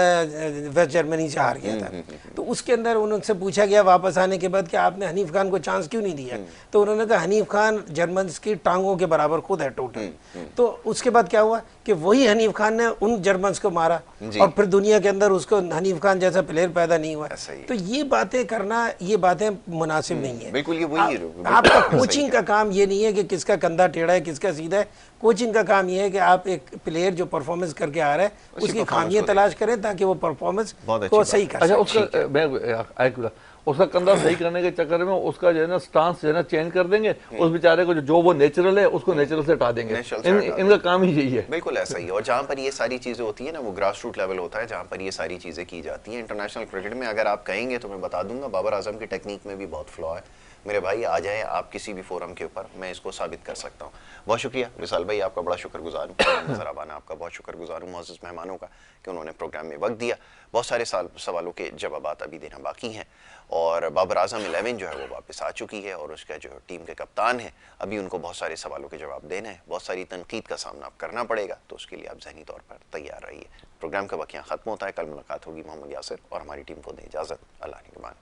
वेस्ट जर्मनी से हार गया था। तो उसके अंदर उनसे पूछा गया वापस आने के बाद कि आपने हनीफ खान को चांस क्यों नहीं दिया, तो उन्होंने कहा हनीफ खान जर्मन की टांगों के बराबर खुद है टोटल। तो उसके बाद क्या हुआ कि वही हनीफ खान ने उन जर्मन्स को मारा और फिर दुनिया के अंदर उसको हनीफ खान जैसा प्लेयर पैदा नहीं हुआ। तो ये बातें करना, ये बातें मुनासिब नहीं है। बिल्कुल ये वही आपका कोचिंग का काम ये नहीं है कि किसका कंधा टेढ़ा है किसका सीधा है। कोचिंग का काम ये है कि आप एक प्लेयर जो परफॉर्मेंस करके आ रहा है उसकी खामियां तलाश करें ताकि वो परफॉर्मेंस को सही कर सके। उसका मैं उसका कंधा सही करने के चक्कर में उसका जो है ना स्टांस जो है ना चेंज कर देंगे, उस बेचारे को जो वो नेचुरल है उसको नेचुरल से हटा देंगे। इनका काम ही यही है। बिल्कुल ऐसा ही है। और जहाँ पर ये सारी चीजें होती है ना, वो ग्रास रूट लेवल होता है जहाँ पर ये सारी चीजें की जाती हैं। इंटरनेशनल क्रिकेट में अगर आप कहेंगे तो मैं बता दूंगा बाबर आजम की टेक्निक में भी बहुत फ्लॉ है। मेरे भाई आ जाए आप किसी भी फोरम के ऊपर, मैं इसको साबित कर सकता हूँ। बहुत शुक्रिया विशाल भाई, आपका बड़ा शुक्रगुजार हूँ। नजर आबाना आपका बहुत शुक्रगुजार हूँ मुअज़्ज़ज़ मेहमानों का कि उन्होंने प्रोग्राम में वक्त दिया। बहुत सारे सवालों के जवाब अभी देना बाकी हैं और बाबर आजम 11 जो है वो वापस आ चुकी है और उसका जो टीम के कप्तान है, अभी उनको बहुत सारे सवालों के जवाब देने हैं, बहुत सारी तनकीद का सामना आप करना पड़ेगा, तो उसके लिए आप ज़हनी तौर पर तैयार रहिए। प्रोग्राम का वक्त यहाँ ख़त्म होता है। कल मुलाकात होगी। मोहम्मद यासिर और हमारी टीम को दें इजाज़त। अल्लाह निगहबान।